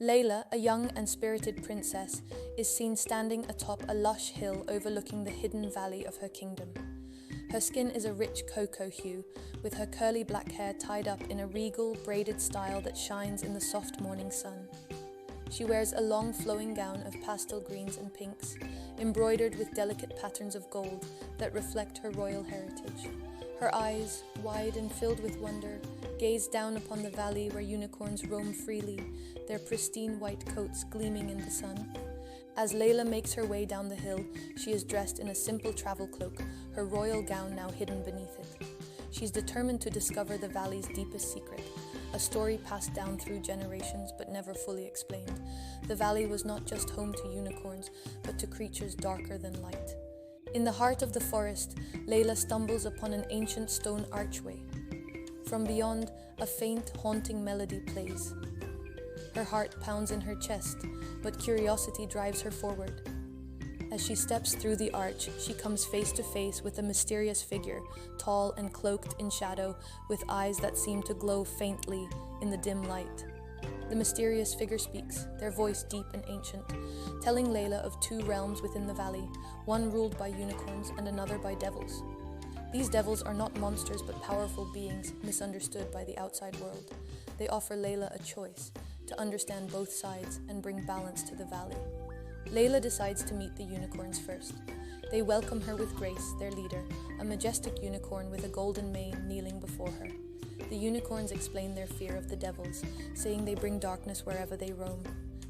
Layla, a young and spirited princess, is seen standing atop a lush hill overlooking the hidden valley of her kingdom. Her skin is a rich cocoa hue, with her curly black hair tied up in a regal, braided style that shines in the soft morning sun. She wears a long flowing gown of pastel greens and pinks, embroidered with delicate patterns of gold that reflect her royal heritage. Her eyes, wide and filled with wonder, gaze down upon the valley where unicorns roam freely, their pristine white coats gleaming in the sun. As Layla makes her way down the hill, she is dressed in a simple travel cloak, her royal gown now hidden beneath it. She's determined to discover the valley's deepest secret, a story passed down through generations but never fully explained. The valley was not just home to unicorns, but to creatures darker than light. In the heart of the forest, Layla stumbles upon an ancient stone archway. From beyond, a faint, haunting melody plays. Her heart pounds in her chest, but curiosity drives her forward. As she steps through the arch, she comes face to face with a mysterious figure, tall and cloaked in shadow, with eyes that seem to glow faintly in the dim light. The mysterious figure speaks, their voice deep and ancient, telling Layla of two realms within the valley, one ruled by unicorns and another by devils. These devils are not monsters but powerful beings misunderstood by the outside world. They offer Layla a choice, to understand both sides and bring balance to the valley. Layla decides to meet the unicorns first. They welcome her with Grace, their leader, a majestic unicorn with a golden mane kneeling before her. The unicorns explain their fear of the devils, saying they bring darkness wherever they roam.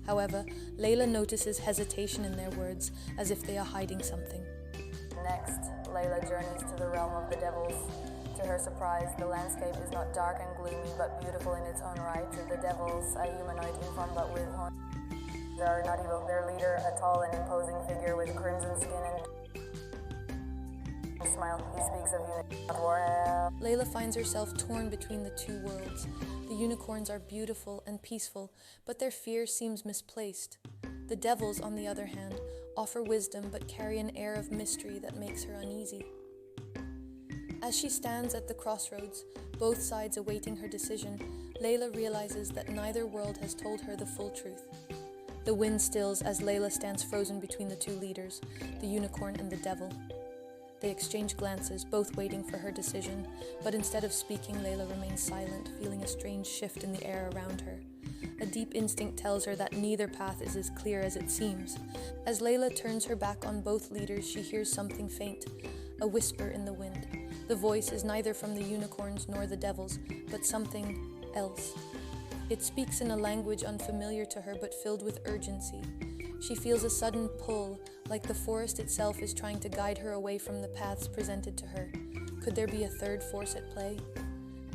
However, Layla notices hesitation in their words, as if they are hiding something. Next, Layla journeys to the realm of the devils. To her surprise, the landscape is not dark and gloomy, but beautiful in its own right. The devils, a humanoid in form but with horns, are not evil. Their leader, a tall and imposing figure with crimson skin and smile. He speaks of unicorns. Layla finds herself torn between the two worlds. The unicorns are beautiful and peaceful, but their fear seems misplaced. The devils, on the other hand, offer wisdom but carry an air of mystery that makes her uneasy. As she stands at the crossroads, both sides awaiting her decision, Layla realizes that neither world has told her the full truth. The wind stills as Layla stands frozen between the two leaders, the unicorn and the devil. They exchange glances, both waiting for her decision, but instead of speaking, Layla remains silent, feeling a strange shift in the air around her. A deep instinct tells her that neither path is as clear as it seems. As Layla turns her back on both leaders, she hears something faint, a whisper in the wind. The voice is neither from the unicorns nor the devils, but something else. It speaks in a language unfamiliar to her but filled with urgency. She feels a sudden pull, like the forest itself is trying to guide her away from the paths presented to her. Could there be a third force at play?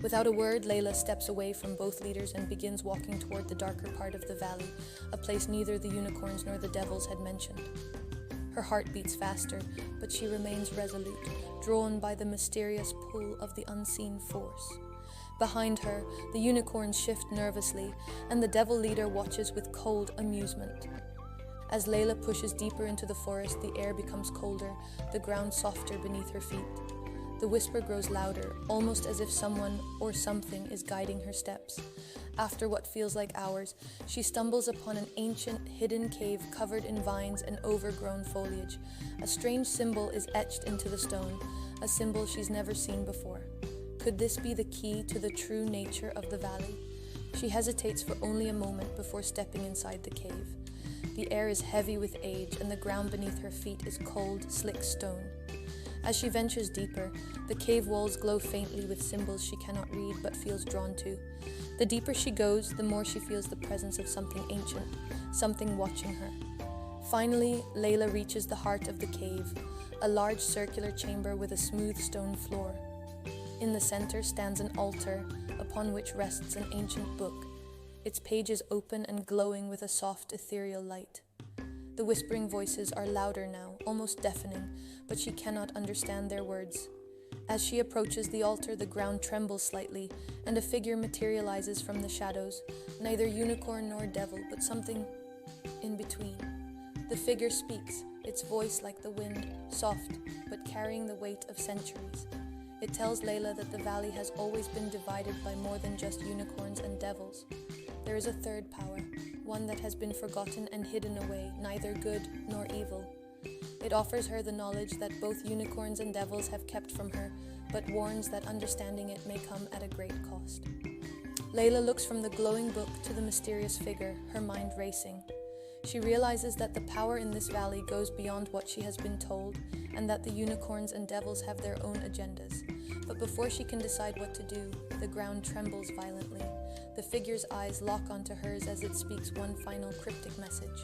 Without a word, Layla steps away from both leaders and begins walking toward the darker part of the valley, a place neither the unicorns nor the devils had mentioned. Her heart beats faster, but she remains resolute, drawn by the mysterious pull of the unseen force. Behind her, the unicorns shift nervously, and the devil leader watches with cold amusement. As Layla pushes deeper into the forest, the air becomes colder, the ground softer beneath her feet. The whisper grows louder, almost as if someone or something is guiding her steps. After what feels like hours, she stumbles upon an ancient, hidden cave covered in vines and overgrown foliage. A strange symbol is etched into the stone, a symbol she's never seen before. Could this be the key to the true nature of the valley? She hesitates for only a moment before stepping inside the cave. The air is heavy with age, and the ground beneath her feet is cold, slick stone. As she ventures deeper, the cave walls glow faintly with symbols she cannot read but feels drawn to. The deeper she goes, the more she feels the presence of something ancient, something watching her. Finally, Layla reaches the heart of the cave, a large circular chamber with a smooth stone floor. In the center stands an altar, upon which rests an ancient book, its pages open and glowing with a soft, ethereal light. The whispering voices are louder now, almost deafening, but she cannot understand their words. As she approaches the altar, the ground trembles slightly, and a figure materializes from the shadows, neither unicorn nor devil, but something in between. The figure speaks, its voice like the wind, soft, but carrying the weight of centuries. It tells Layla that the valley has always been divided by more than just unicorns and devils. there is a third power, one that has been forgotten and hidden away, neither good nor evil. It offers her the knowledge that both unicorns and devils have kept from her, but warns that understanding it may come at a great cost. Layla looks from the glowing book to the mysterious figure, her mind racing. She realizes that the power in this valley goes beyond what she has been told, and that the unicorns and devils have their own agendas. But before she can decide what to do, the ground trembles violently. The figure's eyes lock onto hers as it speaks one final cryptic message.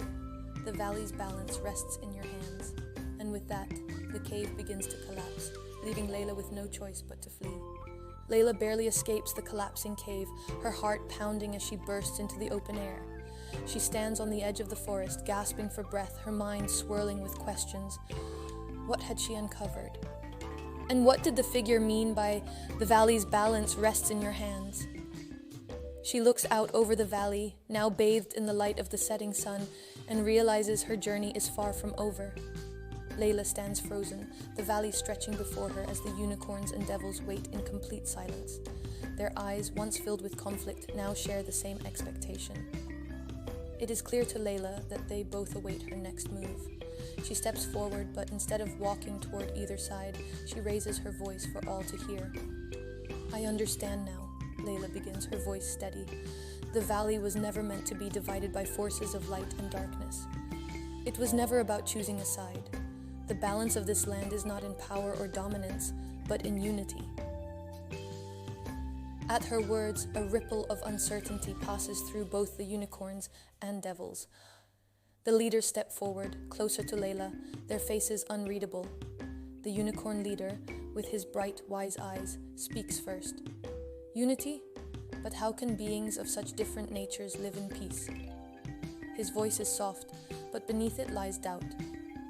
The valley's balance rests in your hands. And with that, the cave begins to collapse, leaving Layla with no choice but to flee. Layla barely escapes the collapsing cave, her heart pounding as she bursts into the open air. She stands on the edge of the forest, gasping for breath, her mind swirling with questions. What had she uncovered? And what did the figure mean by the valley's balance rests in your hands? She looks out over the valley, now bathed in the light of the setting sun, and realizes her journey is far from over. Layla stands frozen, the valley stretching before her as the unicorns and devils wait in complete silence. Their eyes, once filled with conflict, now share the same expectation. It is clear to Layla that they both await her next move. She steps forward, but instead of walking toward either side, she raises her voice for all to hear. I understand now, Layla begins, her voice steady. The valley was never meant to be divided by forces of light and darkness. It was never about choosing a side. The balance of this land is not in power or dominance, but in unity. At her words, a ripple of uncertainty passes through both the unicorns and devils. The leaders step forward, closer to Layla, their faces unreadable. The unicorn leader, with his bright, wise eyes, speaks first. Unity? But how can beings of such different natures live in peace? His voice is soft, but beneath it lies doubt.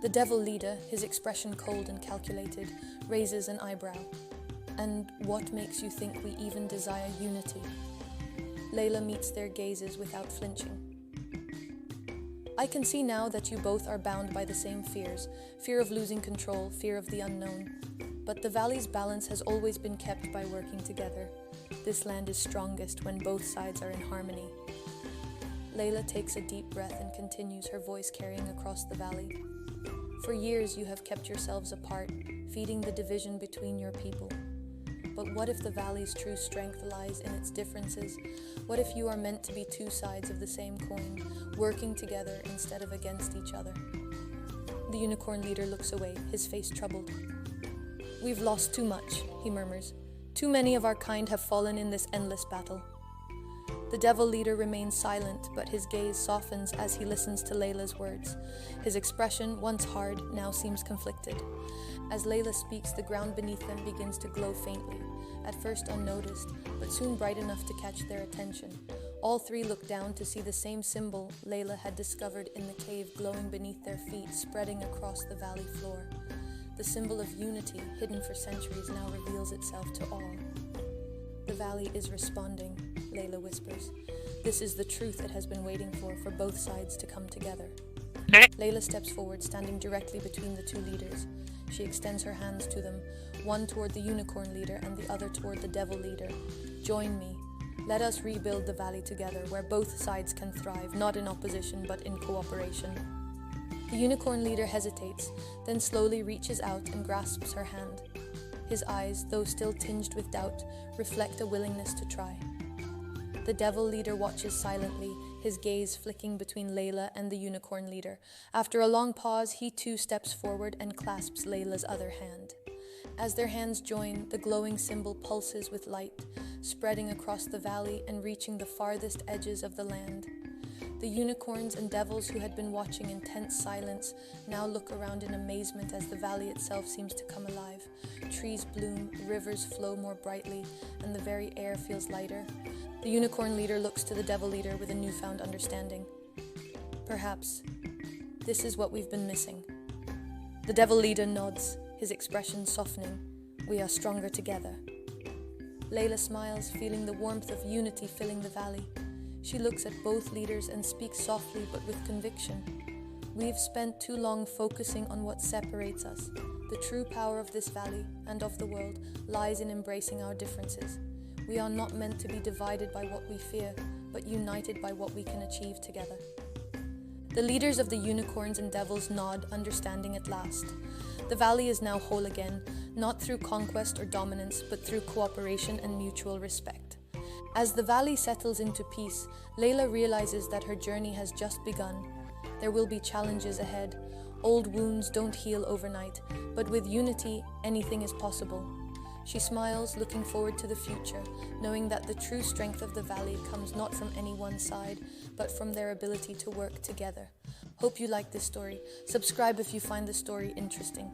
The devil leader, his expression cold and calculated, raises an eyebrow. And what makes you think we even desire unity? Layla meets their gazes without flinching. I can see now that you both are bound by the same fears, fear of losing control, fear of the unknown. But the valley's balance has always been kept by working together. This land is strongest when both sides are in harmony. Layla takes a deep breath and continues, her voice carrying across the valley. For years you have kept yourselves apart, feeding the division between your people. But what if the valley's true strength lies in its differences? What if you are meant to be two sides of the same coin, working together instead of against each other? The unicorn leader looks away, his face troubled. We've lost too much, he murmurs. Too many of our kind have fallen in this endless battle. The devil leader remains silent, but his gaze softens as he listens to Layla's words. His expression, once hard, now seems conflicted. As Layla speaks, the ground beneath them begins to glow faintly, at first unnoticed, but soon bright enough to catch their attention. All three look down to see the same symbol Layla had discovered in the cave glowing beneath their feet, spreading across the valley floor. The symbol of unity, hidden for centuries, now reveals itself to all. The valley is responding, Layla whispers. This is the truth it has been waiting for both sides to come together. Layla steps forward, standing directly between the two leaders. She extends her hands to them, one toward the unicorn leader and the other toward the devil leader. Join me. Let us rebuild the valley together, where both sides can thrive, not in opposition, but in cooperation. The unicorn leader hesitates, then slowly reaches out and grasps her hand. His eyes, though still tinged with doubt, reflect a willingness to try. The devil leader watches silently, his gaze flicking between Layla and the unicorn leader. After a long pause, he too steps forward and clasps Layla's other hand. As their hands join, the glowing symbol pulses with light, spreading across the valley and reaching the farthest edges of the land. The unicorns and devils who had been watching in tense silence now look around in amazement as the valley itself seems to come alive. Trees bloom, rivers flow more brightly, and the very air feels lighter. The unicorn leader looks to the devil leader with a newfound understanding. Perhaps this is what we've been missing. The devil leader nods, his expression softening. We are stronger together. Layla smiles, feeling the warmth of unity filling the valley. She looks at both leaders and speaks softly but with conviction. We've spent too long focusing on what separates us. The true power of this valley and of the world lies in embracing our differences. We are not meant to be divided by what we fear, but united by what we can achieve together. The leaders of the unicorns and devils nod, understanding at last. The valley is now whole again, not through conquest or dominance, but through cooperation and mutual respect. As the valley settles into peace, Layla realizes that her journey has just begun. There will be challenges ahead. Old wounds don't heal overnight, but with unity, anything is possible. She smiles, looking forward to the future, knowing that the true strength of the valley comes not from any one side, but from their ability to work together. Hope you like this story. Subscribe if you find the story interesting.